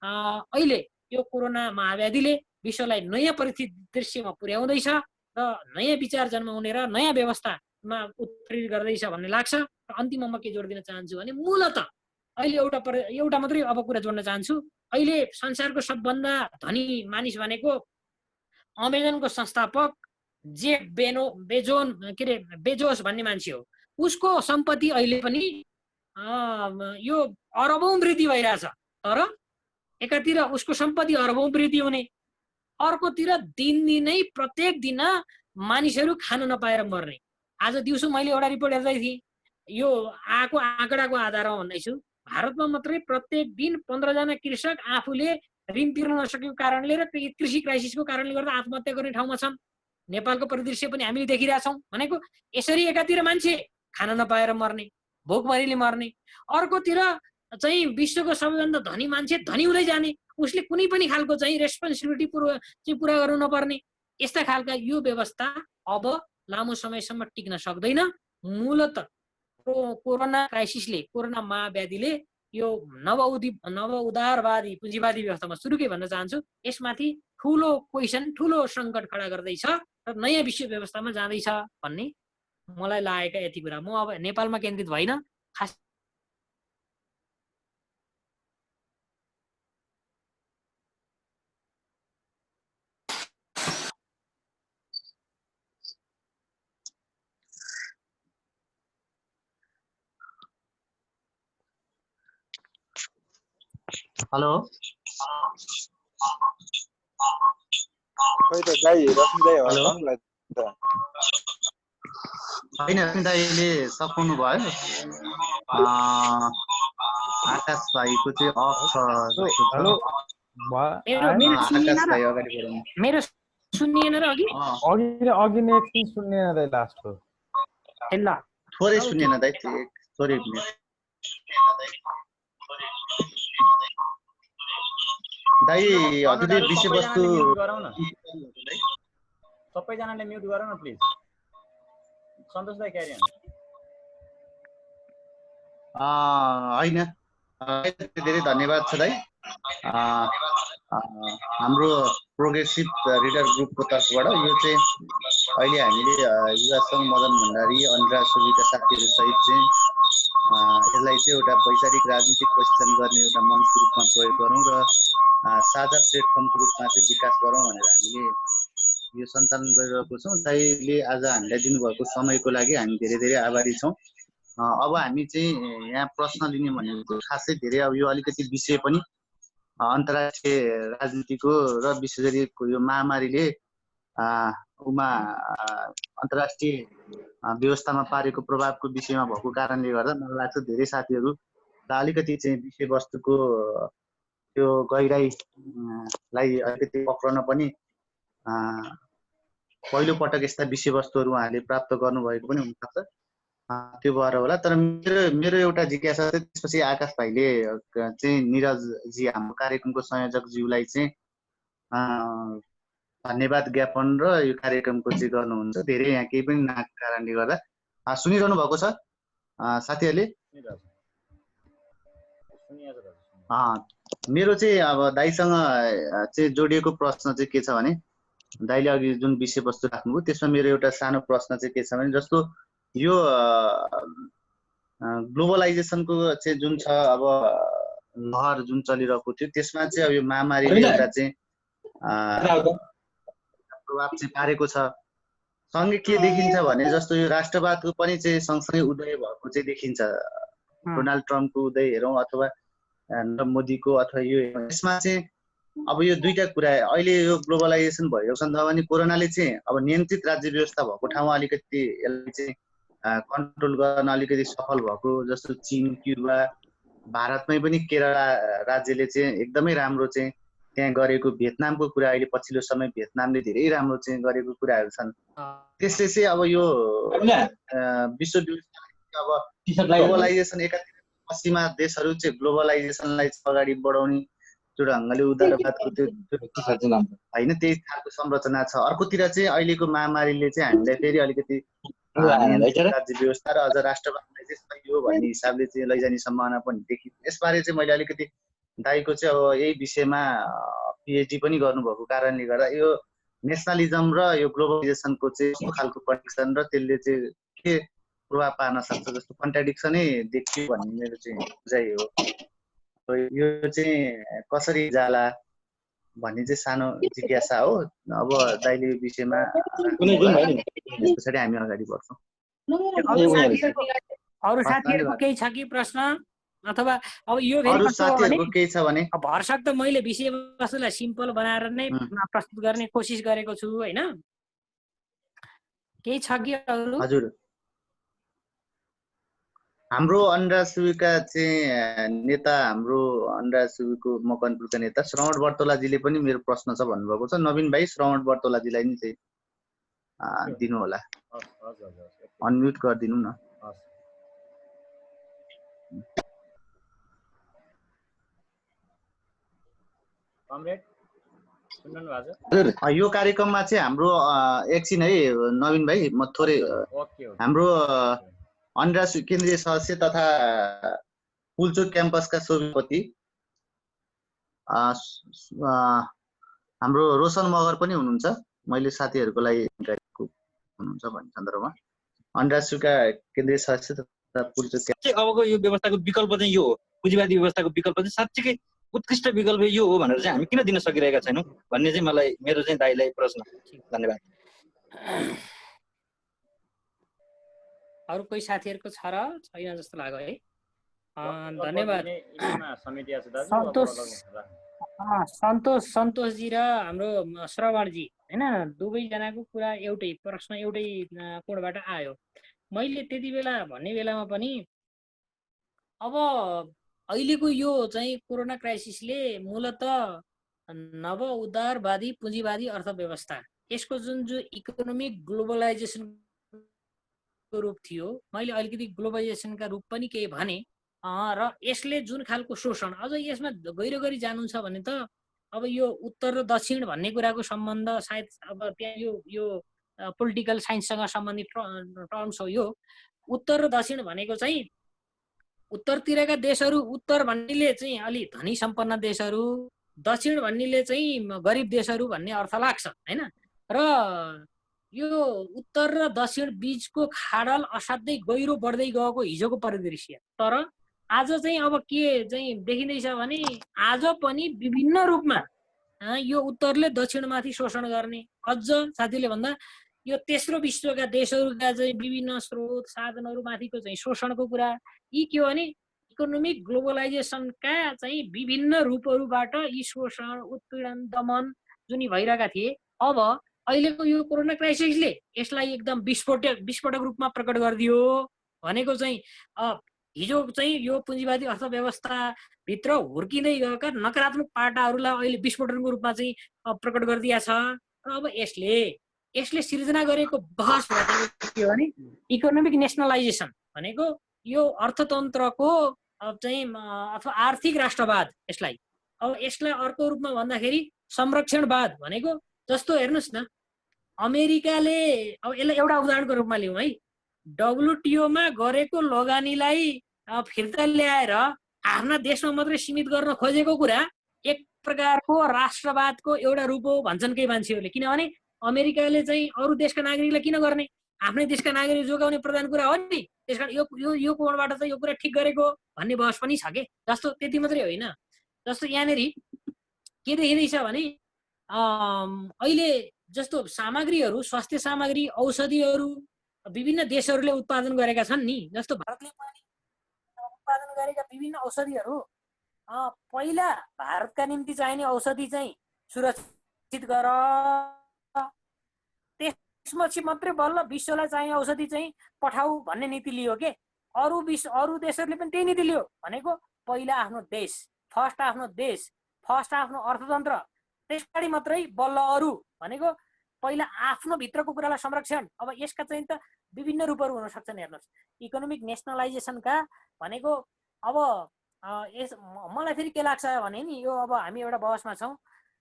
अहिले यो कोरोना महाव्याधिले विश्वलाई नयाँ परिदृश्यमा पुर्याउँदैछ र नयाँ विचार जन्माउने र नयाँ व्यवस्थामा उत्प्रेरित गर्दैछ भन्ने लाग्छ। र अन्तिममा म के जोड दिन चाहन्छु भने मूलत अहिले एउटा मात्रै अब कुरा जोड्न चाहन्छु। अहिले संसारको सबभन्दा धनी मानिस भनेको अमेजनको संस्थापक जेफ बेजोस भन्ने मान्छे हो। उसको सम्पत्ति अहिले पनि यो अरबौं वृद्धि भइरहेछ। तर एकातिर उसको सम्पत्ति अरबौं वृद्धि हुने, अर्कोतिर दिनदिनै प्रत्येक दिन मानिसहरू खान नपाएर मर्ने। आज दिउँसो मैले एउटा रिपोर्ट हेर्दै थिएँ, यो आएको आँकडाको आधारमा भन्दैछु, भारतमा मात्रै प्रत्येक दिन 15 जना कृषक आफूले ऋण तिर्न नसकेको कारणले र कृषि क्राइसिसको कारणले गर्दा आत्महत्या गर्ने ठाउँमा छन्। नेपालको परिदृश्य पनि हामीले देखिरहेछौँ। भनेको यसरी एकातिर मान्छे खान नपाएर मर्ने, भोकमरीले मर्ने, अर्कोतिर चाहिँ विश्वको सबैभन्दा धनी मान्छे धनी हुँदै जाने, उसले कुनै पनि खालको चाहिँ रेस्पोन्सिबिलिटी पुरा गर्नु नपर्ने। यस्ता खालका यो व्यवस्था अब लामो समयसम्म टिक्न सक्दैन। मूलत कोरोना क्राइसिसले, कोरोना महाव्याधिले यो नव उदारवादी पुँजीवादी व्यवस्थामा सुरुकै भन्न चाहन्छु, यसमाथि ठुलो क्वेसन, ठुलो सङ्कट खडा गर्दैछ र नयाँ विश्व व्यवस्थामा जाँदैछ भन्ने मलाई लागेका यति कुरा। म अब नेपालमा केन्द्रित भइन, खास हेलो खै त दाइ, रश्मि दाइ हेलो भन्नुलाई त होइन, रश्मि दाइले सघाउनु भयो। आकाश भाइको चाहिँ अफ छ जस्तो छ। हेलो आकाश भाइ अगाडि बढाउनु। मेरो सुनिएन र अघि अघि नै एकछिन सुन्ने दाइ लास्टको ल थोरै सुनेन दाइ, थोरै दाइ। हजुरले विषयवस्तु सबैजनाले म्युट गरौँ न प्लिज। सन्तोष दाइ क्यारी होइन, धेरै धन्यवाद छ दाइ। हाम्रो प्रोग्रेसिभ रिडर ग्रुपको तर्फबाट यो चाहिँ अहिले हामीले युवा सङ्घ मदन भण्डारी, अनुराग सुविका साथीहरू सहित चाहिँ यसलाई चाहिँ एउटा वैचारिक राजनीतिक क्वेसन गर्ने एउटा मञ्चको रूपमा प्रयोग गरौँ र साझा प्लेटफर्मको रूपमा चाहिँ विकास गरौँ भनेर हामीले यो सञ्चालन गरिरहेको छौँ। दाइले आज हामीलाई दिनुभएको समयको लागि हामी धेरै धेरै आभारी छौँ। अब हामी चाहिँ यहाँ प्रश्न लिने भनेको खासै धेरै अब यो अलिकति विषय पनि अन्तर्राष्ट्रिय राजनीतिको र विशेष गरी यो महामारीले अन्तर्राष्ट्रिय व्यवस्थामा पारेको प्रभावको विषयमा भएको कारणले गर्दा मलाई लाग्छ धेरै साथीहरू अलिकति चाहिँ विषयवस्तुको त्यो गहिराईलाई अलिकति पक्रन पनि पहिलो पटक यस्ता विषयवस्तुहरू उहाँले प्राप्त गर्नुभएको पनि हुनसक्छ, त्यो भएर होला। तर मेरो एउटा जिज्ञासा चाहिँ त्यसपछि आकाश भाइले चाहिँ निरजजी हाम्रो कार्यक्रमको संयोजकज्यूलाई चाहिँ धन्यवाद ज्ञापन र यो कार्यक्रमको चाहिँ गर्नुहुन्छ। धेरै यहाँ केही पनि नआएको कारणले गर्दा सुनिरहनु भएको छ साथीहरूले? मेरो चाहिँ अब दाइसँग चाहिँ जोडिएको प्रश्न चाहिँ के छ भने, दाइले अघि जुन विषयवस्तु राख्नुभयो त्यसमा मेरो एउटा सानो प्रश्न चाहिँ के छ भने, जस्तो यो ग्लोबलाइजेसनको चाहिँ जुन छ अब लहर जुन चलिरहेको थियो त्यसमा चाहिँ अब यो महामारीले एउटा चाहिँ प्रभाव चाहिँ पारेको छ। सँगै के देखिन्छ भने जस्तो यो राष्ट्रवादको पनि चाहिँ सँगसँगै उदय भएको चाहिँ देखिन्छ। डोनाल्ड ट्रम्पको उदय हेरौँ अथवा नरेन्द्र मोदीको अथवा यो यसमा चाहिँ अब यो दुईटा कुरा अहिले यो ग्लोबलाइजेसन भएको छ भने कोरोनाले चाहिँ अब नियन्त्रित राज्य व्यवस्था भएको ठाउँमा अलिकति यसलाई चाहिँ कन्ट्रोल गर्न अलिकति सफल भएको, जस्तो चीन, क्युबा, भारतमै पनि केरला राज्यले चाहिँ एकदमै राम्रो चाहिँ त्यहाँ गरेको, भियतनामको कुरा अहिले पछिल्लो समय भियतनामले धेरै राम्रो चाहिँ गरेको कुराहरू छन्। त्यसले चाहिँ अब यो विश्व व्यवस्था अब ग्लोबलाइजेसन एकातिर पश्चिमा देशहरू चाहिँ ग्लोबलाइजेसनलाई अगाडि बढाउने त्यो ढङ्गले उदारवादको त्यो होइन त्यही खालको संरचना छ। अर्कोतिर चाहिँ अहिलेको महामारीले चाहिँ हामीलाई फेरि अलिकति राज्य व्यवस्था र अझ राष्ट्रवादलाई चाहिँ सही हो भन्ने हिसाबले चाहिँ लैजाने सम्भावना पनि देखिन्छ। यसबारे चाहिँ मैले अलिकति दाइको चाहिँ अब यही विषयमा पिएचडी पनि गर्नुभएको कारणले गर्दा यो नेसनलिजम र यो ग्लोबलाइजेसनको चाहिँ कस्तो खालको कनेक्सन र त्यसले चाहिँ के प्रभाव पार्न सक्छ जस्तो कन्ट्राडिक्सनै देखियो भन्ने मेरो चाहिँ बुझाइ हो। यो चाहिँ कसरी जाला भन्ने चाहिँ सानो जिज्ञासा हो। अब दाइले यो विषयमा त्यस पछाडि हामी अगाडि बढ्छौँ। अरू साथीहरूको केही छ कि प्रश्न अथवा अब यो अरू साथीहरूको केही छ भने? भरसक्दो मैले विषयवस्तुलाई सिम्पल बनाएर नै प्रस्तुत गर्ने कोसिस गरेको छु होइन। केही छ कि अरू? हजुर, हाम्रो अन्डासुवीका चाहिँ नेता, हाम्रो अन्डासुवीको मकनपुरका नेता श्रवण बर्तोलाजीले पनि मेरो प्रश्न छ भन्नुभएको छ। नवीन भाइ श्रवण बर्तोलाजीलाई नि चाहिँ दिनु होला, अनम्युट गरिदिनु न। यो कार्यक्रममा चाहिँ हाम्रो एकछिन है नवीन भाइ, म थोरै हाम्रो अन्डासु केन्द्रीय सदस्य तथा पुलचोक क्याम्पसका सभापति हाम्रो रोशन मगर पनि हुनुहुन्छ। मैले साथीहरूको लागि हुनुहुन्छ भन्ने सन्दर्भमा अन्डासुका केन्द्रीय सदस्य तथा पुलचोक अबको यो व्यवस्थाको विकल्प चाहिँ यो हो, पुँजीवादी व्यवस्थाको विकल्प चाहिँ साँच्चीकै उत्कृष्ट विकल्प यो हो भनेर चाहिँ हामी किन दिन सकिरहेका छैनौँ भन्ने चाहिँ मलाई मेरो चाहिँ दाइलाई प्रश्न। धन्यवाद। अरू कोही साथीहरूको छ र छैन जस्तो लाग्यो है। धन्यवाद सन्तोषजी र हाम्रो श्रवणजी होइन, दुवैजनाको कुरा एउटै प्रश्न एउटै कोणबाट आयो। मैले त्यति बेला भन्ने बेलामा पनि अब अहिलेको यो चाहिँ कोरोना क्राइसिसले मूलत नव उदारवादी पुँजीवादी अर्थव्यवस्था यसको जुन इकोनोमिक ग्लोबलाइजेसन रूप थियो, मैले अलिकति ग्लोबलाइजेसनका रूप पनि केही भने र यसले जुन खालको शोषण अझ यसमा गहिरो गरी जानुहुन्छ भने त अब यो उत्तर र दक्षिण भन्ने कुराको सम्बन्ध सायद अब त्यहाँ यो पोलिटिकल साइन्ससँग सम्बन्धित टर्म्स हो। यो उत्तर र दक्षिण भनेको चाहिँ उत्तरतिरका देशहरू, उत्तर भन्नेले चाहिँ अलि धनी सम्पन्न देशहरू, दक्षिण भन्नेले चाहिँ गरिब देशहरू भन्ने अर्थ लाग्छ होइन। र यो उत्तर र दक्षिण बीचको खाडल असाध्यै गहिरो बढ्दै गएको हिजोको परिदृश्य। तर आज चाहिँ अब के चाहिँ देखिँदैछ भने आज पनि विभिन्न रूपमा यो उत्तरले दक्षिणमाथि शोषण गर्ने, अझ साथीले भन्दा यो तेस्रो विश्वका देशहरूका चाहिँ विभिन्न स्रोत साधनहरूमाथिको चाहिँ शोषणको कुरा, यी के हो भने इकोनोमिक ग्लोबलाइजेसनका चाहिँ विभिन्न रूपहरूबाट यी शोषण, उत्पीडन, दमन जुन भइरहेका थिए, अब अहिलेको यो कोरोना क्राइसिसले यसलाई एकदम विस्फोटक रूपमा प्रकट गरिदियो। भनेको चाहिँ हिजो चाहिँ यो पुँजीवादी अर्थव्यवस्थाभित्र हुर्किँदै गएका नकारात्मक पाटाहरूलाई अहिले विस्फोटनको रूपमा चाहिँ प्रकट गरिदिया छ। र अब यसले सिर्जना गरेको बहस भनेको के हो भने इकोनोमिक नेसनलाइजेसन भनेको यो अर्थतन्त्रको चाहिँ अथवा आर्थिक राष्ट्रवाद यसलाई। अब यसलाई अर्को रूपमा भन्दाखेरि संरक्षणवाद भनेको जस्तो हेर्नुहोस् न, अमेरिकाले अब यसलाई एउटा उदाहरणको रूपमा लिउँ है, WTO-मा गरेको लगानीलाई फिर्ता ल्याएर आफ्ना देशमा मात्रै सीमित गर्न खोजेको कुरा एक प्रकारको राष्ट्रवादको एउटा रूप हो भन्छन् केही मान्छेहरूले। किनभने अमेरिकाले चाहिँ अरू देशका नागरिकलाई किन गर्ने, आफ्नै देशका नागरिक जोगाउने प्रधान कुरा हो नि, त्यस कारण यो कोणबाट चाहिँ यो कुरा ठिक गरेको भन्ने बहस पनि छ के। जस्तो त्यति मात्रै होइन, जस्तो यहाँनिर के देखिँदैछ भने अहिले जस्तो सामग्रीहरू, स्वास्थ्य सामग्री, औषधिहरू विभिन्न देशहरूले उत्पादन गरेका छन् नि। जस्तो भारतले पनि उत्पादन गरेका विभिन्न औषधिहरू पहिला भारतका निम्ति चाहिने औषधि चाहिँ सुरक्षित गर, त्यसपछि मात्रै बल्ल विश्वलाई चाहिने औषधि चाहिँ पठाऊ भन्ने नीति लियो के। अरू देशहरूले पनि त्यही नीति लियो भनेको पहिला आफ्नो देश फर्स्ट, आफ्नो देश फर्स्ट, आफ्नो अर्थतन्त्र, त्यसपछि मात्रै बल्ल अरू भनेको पहिला आफ्नो भित्रको कुरालाई संरक्षण। अब यसका चाहिँ त विभिन्न रूपहरू हुन सक्छन्। हेर्नुहोस्, इकोनोमिक नेसनलाइजेसनका भनेको अब मलाई फेरि के लाग्छ भने नि, यो अब हामी एउटा बहसमा छौँ,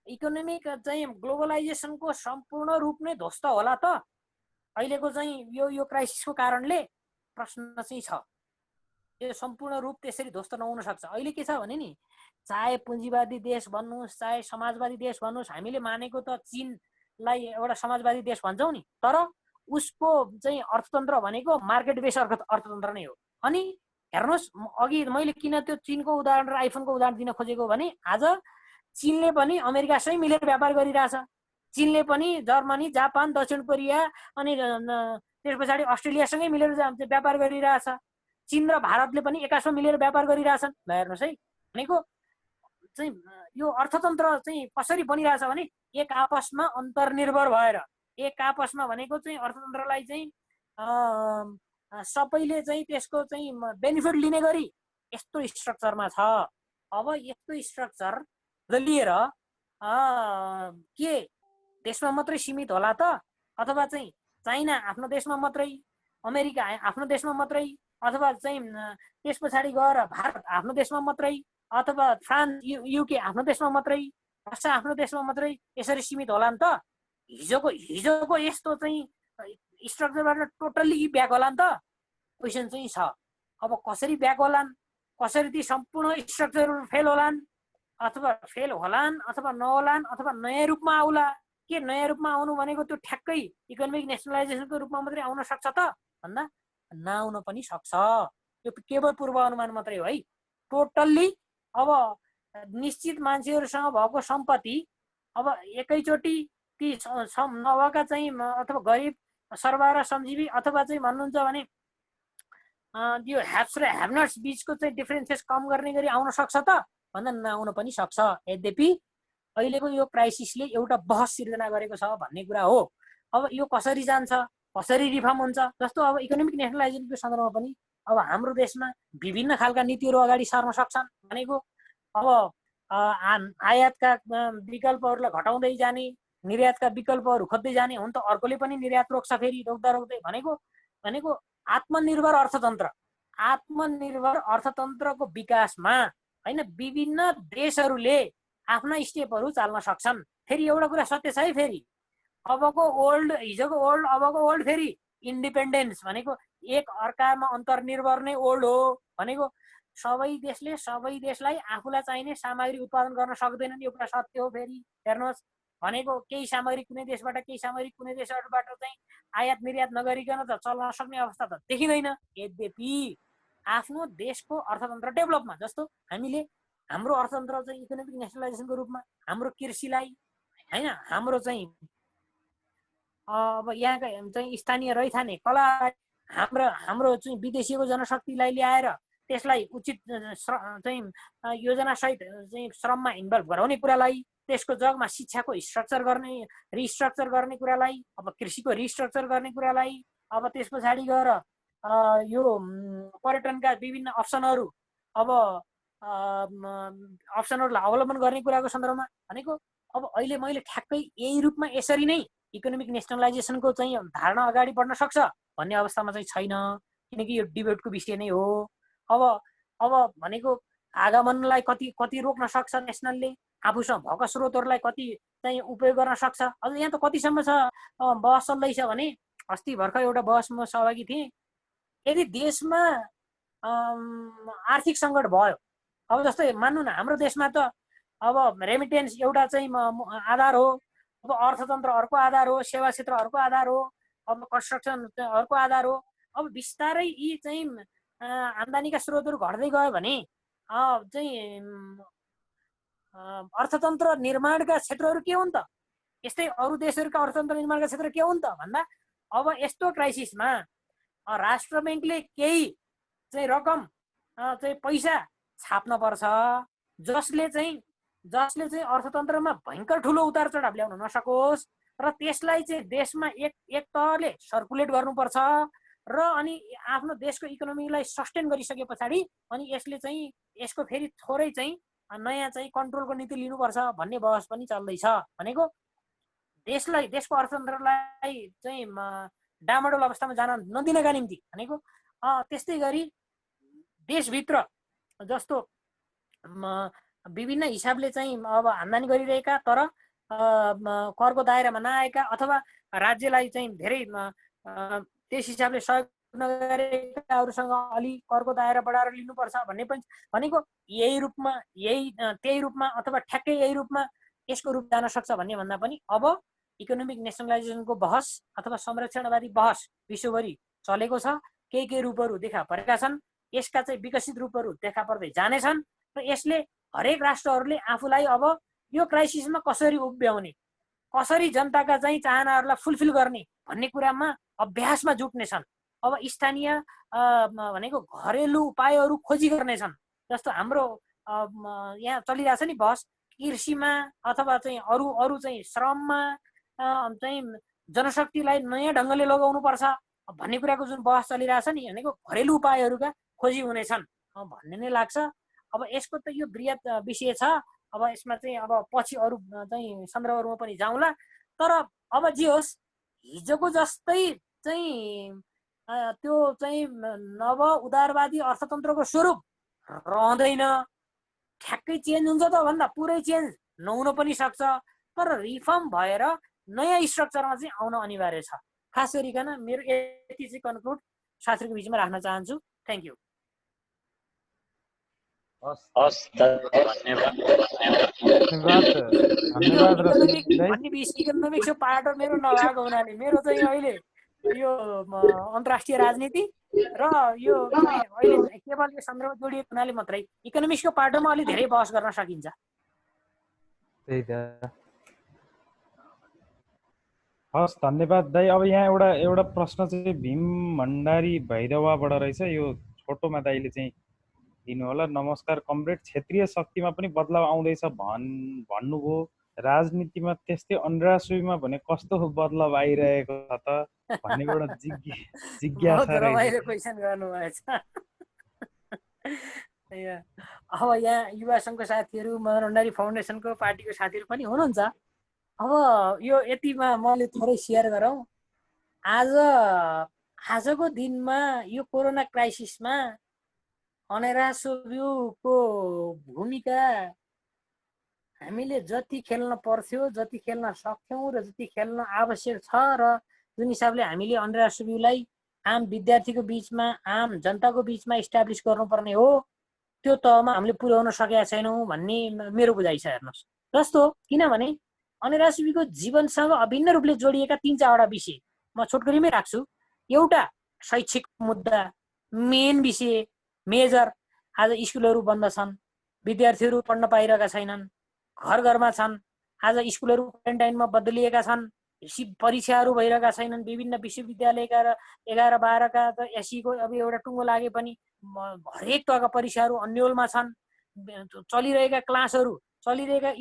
इकोनोमिक चाहिँ ग्लोबलाइजेसनको सम्पूर्ण रूप नै ध्वस्त होला त अहिलेको चाहिँ यो क्राइसिसको कारणले, प्रश्न चाहिँ छ। यो सम्पूर्ण रूप त्यसरी ध्वस्त नहुन सक्छ। अहिले के छ भने नि, चाहे पुँजीवादी देश भन्नुहोस् चाहे समाजवादी देश भन्नुहोस्, हामीले मानेको त चीनलाई एउटा समाजवादी देश भन्छौँ नि, तर उसको चाहिँ अर्थतन्त्र भनेको मार्केट बेस अर्थतन्त्र नै हो। अनि हेर्नुहोस्, अघि मैले किन त्यो चीनको उदाहरण र आइफोनको उदाहरण दिन खोजेको भने आज चीनले पनि अमेरिकासँग मिलेर व्यापार गरिरहेछ। चीनले पनि जर्मनी, जापान, दक्षिण कोरिया अनि त्यस पछाडि अस्ट्रेलियासँगै मिलेर व्यापार गरिरहेछ। चीन र भारतले पनि एकासँग मिलेर व्यापार गरिरहेछन्। ल हेर्नुहोस् है, भनेको चाहिँ यो अर्थतन्त्र चाहिँ कसरी बनिरहेछ भने एक आपसमा अन्तर्निर्भर भएर, एक आपसमा भनेको चाहिँ अर्थतन्त्रलाई चाहिँ सबैले चाहिँ त्यसको चाहिँ बेनिफिट लिने गरी यस्तो स्ट्रक्चरमा छ। अब यस्तो स्ट्रक्चर लिएर के देशमा मात्रै सीमित होला त, अथवा चाहिँ चाइना आफ्नो देशमा मात्रै, अमेरिका आफ्नो देशमा मात्रै, अथवा चाहिँ त्यस पछाडि गएर भारत आफ्नो देशमा मात्रै, अथवा फ्रान्स युके आफ्नो देशमा मात्रै, रसिया आफ्नो देशमा मात्रै, यसरी सीमित होला नि त। हिजोको यस्तो चाहिँ स्ट्रक्चरबाट टोटल्ली ब्याक होला नि त, क्वेसन चाहिँ छ। अब कसरी ब्याक होलान्, कसरी ती सम्पूर्ण स्ट्रक्चरहरू फेल होलान्, अथवा फेल होलान् अथवा नहोलान्, अथवा नयाँ रूपमा आउला। के नयाँ रूपमा आउनु भनेको त्यो ठ्याक्कै इकोनोमिक नेसनलाइजेसनको रूपमा मात्रै आउन सक्छ त भन्दा नआउन पनि सक्छ। यो केवल पूर्वानुमान मात्रै हो है। टोटल्ली अब निश्चित मान्छेहरूसँग भएको सम्पत्ति अब एकैचोटि ती नभएका चाहिँ अथवा गरिब सर्वा र श्रमजीवी अथवा चाहिँ भन्नुहुन्छ भने यो ह्याप्स र ह्याभनट्स बिचको चाहिँ डिफरेन्सेस कम गर्ने गरी आउन सक्छ त भन्दा नआउन पनि सक्छ। यद्यपि अहिलेको यो क्राइसिसले एउटा बहस सिर्जना गरेको छ भन्ने कुरा हो। अब यो कसरी जान्छ, कसरी रिफर्म हुन्छ, जस्तो अब इकोनोमिक नेसनलाइजेसनको सन्दर्भमा पनि अब हाम्रो देशमा विभिन्न खालका नीतिहरू अगाडि सर्न सक्छन्। भनेको अब आयातका विकल्पहरूलाई घटाउँदै जाने, निर्यातका विकल्पहरू खोज्दै जाने हुन् त अर्कोले पनि निर्यात रोक्छ, फेरि रोक्दा रोक्दै भनेको आत्मनिर्भर अर्थतन्त्रको विकासमा हैन विभिन्न देशहरूले आफ्ना स्टेपहरू चाल्न सक्छन्। फेरि एउटा कुरा सत्य छ है, फेरि हिजोको ओल्ड अबको ओल्ड फेरि इन्डिपेन्डेन्स भनेको एक अर्कामा अन्तर्निर्भर नै ओल्ड हो। भनेको सबै देशले सबै देशलाई आफूलाई चाहिने सामग्री उत्पादन गर्न सक्दैनन्, यो कुरा सत्य हो। फेरि हेर्नुहोस्, भनेको केही सामग्री कुनै देशबाट केही सामग्री कुनै देशबाट चाहिँ आयात निर्यात नगरिकन त चल्न सक्ने अवस्था त देखिँदैन। यद्यपि आफ्नो देशको अर्थतन्त्र डेभलपमा, जस्तो हामीले हाम्रो अर्थतन्त्र चाहिँ इकोनोमिक नेसनलाइजेसनको रूपमा हाम्रो कृषिलाई हैन, हाम्रो चाहिँ अब यहाँका चाहिँ स्थानीय रैथाने कला, हाम्रो चाहिँ विदेशीको जनशक्तिलाई ल्याएर त्यसलाई उचित चाहिँ योजनासहित चाहिँ श्रममा इन्भल्भ गराउने कुरालाई, त्यसको जगमा शिक्षाको रिस्ट्रक्चर गर्ने कुरालाई, अब कृषिको रिस्ट्रक्चर गर्ने कुरालाई, अब त्यस पछाडि गएर यो पर्यटनका विभिन्न अप्सनहरू अब अप्सनहरूलाई अवलम्बन गर्ने कुराको सन्दर्भमा भनेको अब अहिले मैले ठ्याक्कै यही रूपमा यसरी नै इकोनोमिक नेसनलाइजेसनको चाहिँ धारणा अगाडि बढ्न सक्छ भन्ने अवस्थामा चाहिँ छैन, किनकि यो डिबेटको विषय नै हो। अब भनेको आगमनलाई कति रोक्न सक्छ नेसनलले, आफूसँग भएका स्रोतहरूलाई कति चाहिँ उपयोग गर्न सक्छ। अझ यहाँ त कतिसम्म छ बहस चल्दैछ भने अस्ति भर्खर एउटा बहसमा सहभागी थिएँ, यदि देशमा आर्थिक सङ्कट भयो, अब जस्तै मान्नु न हाम्रो देशमा त अब रेमिटेन्स एउटा चाहिँ आधार हो, अब अर्थतन्त्र अर्को आधार हो, सेवा क्षेत्र अर्को आधार हो, अब कन्स्ट्रक्सन अर्को आधार हो। अब बिस्तारै यी चाहिँ आम्दानीका स्रोतहरू घट्दै गयो भने चाहिँ अर्थतन्त्र निर्माणका क्षेत्रहरू के हुन् त? यस्तै अरू देशहरूका अर्थतन्त्र निर्माणका क्षेत्र के हुन् त भन्दा अब यस्तो क्राइसिसमा राष्ट्र ब्याङ्कले केही चाहिँ रकम चाहिँ पैसा छाप्न पर्छ जसले चाहिँ अर्थतन्त्रमा भयङ्कर ठुलो उतार चढाव ल्याउन नसकोस्, र त्यसलाई चाहिँ देशमा एक तहले सर्कुलेट गर्नुपर्छ र अनि आफ्नो देशको इकोनोमीलाई सस्टेन गरिसके पछाडि अनि यसले चाहिँ यसको फेरि थोरै चाहिँ नयाँ चाहिँ कन्ट्रोलको नीति लिनुपर्छ भन्ने बहस पनि चल्दैछ। भनेको देशको अर्थतन्त्रलाई चाहिँ डामाडोल अवस्थामा जान नदिनका निम्ति भनेको त्यस्तै गरी देशभित्र जस्तो विभिन्न हिसाबले चाहिँ अब आम्दानी गरिरहेका तर करको दायरामा नआएका अथवा राज्यलाई चाहिँ धेरै त्यस हिसाबले सहयोग नगरेकाहरूसँग अलि करको दायरा बढाएर लिनुपर्छ भन्ने पनि भनेको त्यही रूपमा अथवा ठ्याक्कै यही रूपमा यसको रूप जान सक्छ भन्ने भन्दा पनि अब इकोनोमिक नेसनलाइजेसनको बहस अथवा संरक्षणवादी बहस विश्वभरि चलेको छ। केही रूपहरू देखा परेका छन्, यसका चाहिँ विकसित रूपहरू देखा पर्दै जानेछन् र यसले हरेक राष्ट्रहरूले आफूलाई अब यो क्राइसिसमा कसरी उभ्याउने, कसरी जनताका चाहिँ चाहनाहरूलाई फुलफिल गर्ने भन्ने कुरामा अभ्यासमा जुट्नेछन्। अब स्थानीय भनेको घरेलु उपायहरू खोजी गर्नेछन्। जस्तो हाम्रो यहाँ चलिरहेछ नि बहस, कृषिमा अथवा चाहिँ अरू चाहिँ श्रममा चाहिँ जनशक्तिलाई नयाँ ढङ्गले लगाउनु पर्छ भन्ने कुराको जुन बहस चलिरहेछ नि, भनेको घरेलु उपायहरूका खोजी हुनेछन् भन्ने नै लाग्छ। अब यसको त यो बृहत विषय छ, अब यसमा चाहिँ अब पछि अरू चाहिँ सन्दर्भहरूमा पनि जाउँला। तर अब जे होस्, हिजोको जस्तै चाहिँ त्यो चाहिँ नव उदारवादी अर्थतन्त्रको स्वरूप रहँदैन। ठ्याक्कै चेन्ज हुन्छ त भन्दा पुरै चेन्ज नहुन पनि सक्छ, तर रिफर्म भएर नयाँ स्ट्रक्चरमा चाहिँ आउन अनिवार्य छ। खास गरिकन मेरो यति चाहिँ कन्क्लुड साथीहरूको बिचमा राख्न चाहन्छु। Thank you. इकोनोमिक्सको पार्ट मेरो नभएको हुनाले मेरो चाहिँ अहिले यो अन्तर्राष्ट्रिय राजनीति र यो अहिले केवल यो सन्दर्भ जोडिएको हुनाले मात्रै इकोनोमिक्सको पार्टमा अलि धेरै बहस गर्न सकिन्छ। त्यही त। हस्, धन्यवाद दाइ। अब यहाँ एउटा प्रश्न चाहिँ भीम भण्डारी भैरवाबाट रहेछ, यो छोटोमा दाइले चाहिँ दिनु होला। नमस्कार कमरेड, क्षेत्रीय शक्तिमा पनि बदलाव आउँदैछ भन्नुभयो, राजनीतिमा त्यस्तै अन्रासुईमा भने कस्तो बदलाव आइरहेको छ त भन्ने एउटा जिज्ञासा क्वेसन गर्नुभएछ। अब यहाँ युवा सङ्घको साथीहरू, मदन भण्डारी फाउन्डेसनको पार्टीको साथीहरू पनि हुनुहुन्छ। अब यो यतिमा मैले थोरै सेयर गरौँ। आजको दिनमा यो कोरोना क्राइसिसमा अन्रासुको भूमिका हामीले जति खेल्न पर्थ्यो, जति खेल्न सक्थ्यौँ र जति खेल्न आवश्यक छ र जुन हिसाबले हामीले अन्रासुलाई आम विद्यार्थीको बिचमा, आम जनताको बिचमा इस्टाब्लिस गर्नुपर्ने हो, त्यो तहमा हामीले पुर्याउन सकेका छैनौँ भन्ने मेरो बुझाइ छ। हेर्नुहोस्, जस्तो किनभने अन्रासुको जीवनसँग अभिन्न रूपले जोडिएका 3-4वटा विषय म छोटकरीमै राख्छु। एउटा शैक्षिक मुद्दा, मेन विषय, मेजर। आज स्कुलहरू बन्द छन्, विद्यार्थीहरू पढ्न पाइरहेका छैनन्, घर घरमा छन्। आज स्कुलहरू क्वारेन्टाइनमा बदलिएका छन्, परीक्षाहरू भइरहेका छैनन्। विभिन्न विश्वविद्यालयका र 11-12का त एसीको अब एउटा टुङ्गो लागे पनि हरेक तहका परीक्षाहरू अन्यलमा छन्। चलिरहेका क्लासहरू, चलिरहेका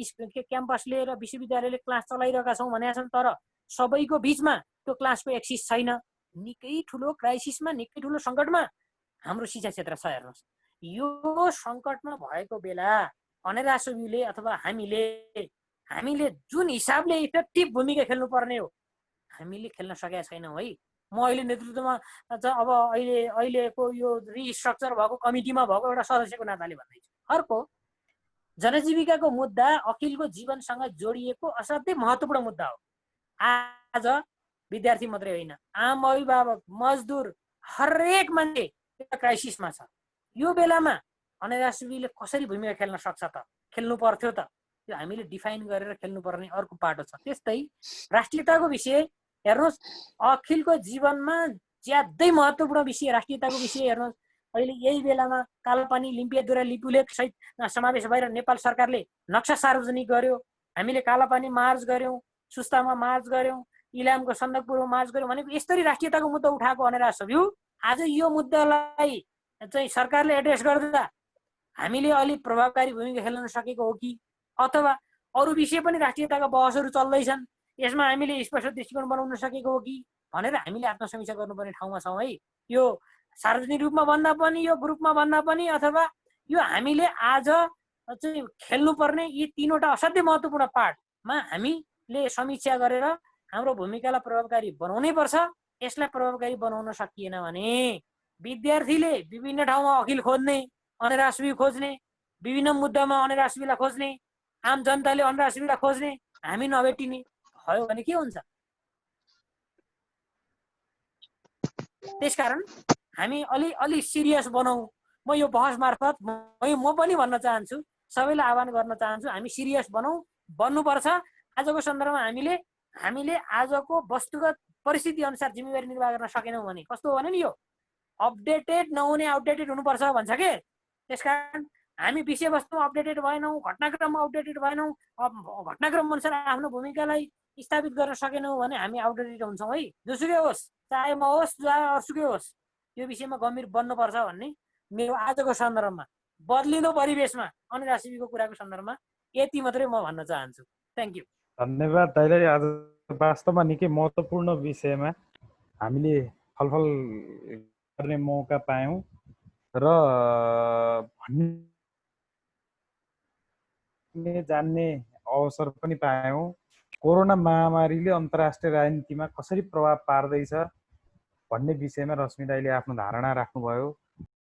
क्याम्पसले र विश्वविद्यालयले क्लास चलाइरहेका छौँ भनेका छन्, तर सबैको बिचमा त्यो क्लासको एक्सेस छैन। निकै ठुलो क्राइसिसमा, निकै ठुलो सङ्कटमा हाम्रो शिक्षा क्षेत्र छ। हेर्नुहोस्, यो सङ्कटमा भएको बेला अनेरासुबीले अथवा हामीले जुन हिसाबले इफेक्टिभ भूमिका खेल्नुपर्ने हो हामीले खेल्न सकेका छैनौँ है। म अहिले नेतृत्वमा अब अहिलेको यो रिस्ट्रक्चर भएको कमिटीमा भएको एउटा सदस्यको नाताले भन्दैछु। अर्को, जनजीविकाको मुद्दा अखिलको जीवनसँग जोडिएको असाध्यै महत्त्वपूर्ण मुद्दा हो। आज विद्यार्थी मात्रै होइन, आम अभिभावक, मजदुर, हरेक मान्छे एउटा क्राइसिसमा छ। यो बेलामा अनेरासुबीले कसरी भूमिका खेल्न सक्छ त? खेल्नु पर्थ्यो त? यो हामीले डिफाइन गरेर खेल्नुपर्ने अर्को पाटो छ। त्यस्तै राष्ट्रियताको विषय हेर्नुहोस्, अखिलको जीवनमा ज्यादै महत्त्वपूर्ण विषय राष्ट्रियताको विषय हेर्नुहोस्। अहिले यही बेलामा कालापानी, लिम्पियादुरा, लिपुलेख सहित समावेश भएर नेपाल सरकारले नक्सा सार्वजनिक गर्यो। हामीले कालापानी मार्च गऱ्यौँ, सुस्तामा मार्च गऱ्यौँ, इलामको सन्दकपुरमा मार्च गऱ्यौँ भनेको यस्तरी राष्ट्रियताको मुद्दा उठाएको अनेरासुबी आज यो मुद्दालाई चाहिँ सरकारले एड्रेस गर्दा हामीले अलिक प्रभावकारी भूमिका खेल्न सकेको हो कि अथवा अरू विषय पनि राष्ट्रियताका बहसहरू चल्दैछन्, यसमा हामीले स्पष्ट दृष्टिकोण बनाउन सकेको हो कि भनेर हामीले आत्मसमीक्षा गर्नुपर्ने ठाउँमा छौँ है। यो सार्वजनिक रूपमा भन्दा पनि, यो ग्रुपमा भन्दा पनि, अथवा यो हामीले आज चाहिँ खेल्नुपर्ने यी तीनवटा असाध्यै महत्त्वपूर्ण पार्टमा हामीले समीक्षा गरेर हाम्रो भूमिकालाई प्रभावकारी बनाउनै पर्छ। यसलाई प्रभावकारी बनाउन सकिएन भने विद्यार्थीले विभिन्न ठाउँमा अखिल खोज्ने, अनेरासुबी खोज्ने, विभिन्न मुद्दामा अनेरासुबीलाई खोज्ने, आम जनताले अनेरासुबीलाई खोज्ने, हामी नभेटिने भयो भने के हुन्छ? त्यसकारण हामी अलि सिरियस बनाऊ। म यो बहस मार्फत म पनि भन्न चाहन्छु, सबैलाई आह्वान गर्न चाहन्छु, हामी सिरियस बन्नुपर्छ। आजको सन्दर्भमा हामीले आजको वस्तुगत परिस्थिति अनुसार जिम्मेवारी निर्वाह गर्न सकेनौँ भने कस्तो हो भने नि, यो अपडेटेड नहुने आउटडेटेड हुनुपर्छ भन्छ के। त्यसकारण हामी विषयवस्तु अपडेटेड भएनौँ, घटनाक्रममा अपडेटेड भएनौँ, घटनाक्रम अनुसार आफ्नो भूमिकालाई स्थापित गर्न सकेनौँ भने हामी आउटडेटेड हुन्छौँ है। जोसुकै होस्, चाहे म होस्, चाहे अरूसुकै होस्, यो विषयमा गम्भीर बन्नुपर्छ भन्ने मेरो आजको सन्दर्भमा, बदलिँदो परिवेशमा अनेरासुबीको कुराको सन्दर्भमा यति मात्रै म भन्न चाहन्छु। Thank you. धन्यवाद दाइलाई। आज वास्तवमा निकै महत्त्वपूर्ण विषयमा हामीले छलफल गर्ने मौका पायौँ र जान्ने अवसर पनि पायौँ। कोरोना महामारीले अन्तर्राष्ट्रिय राजनीतिमा कसरी प्रभाव पार्दैछ भन्ने विषयमा रश्मि दाइले आफ्नो धारणा राख्नुभयो।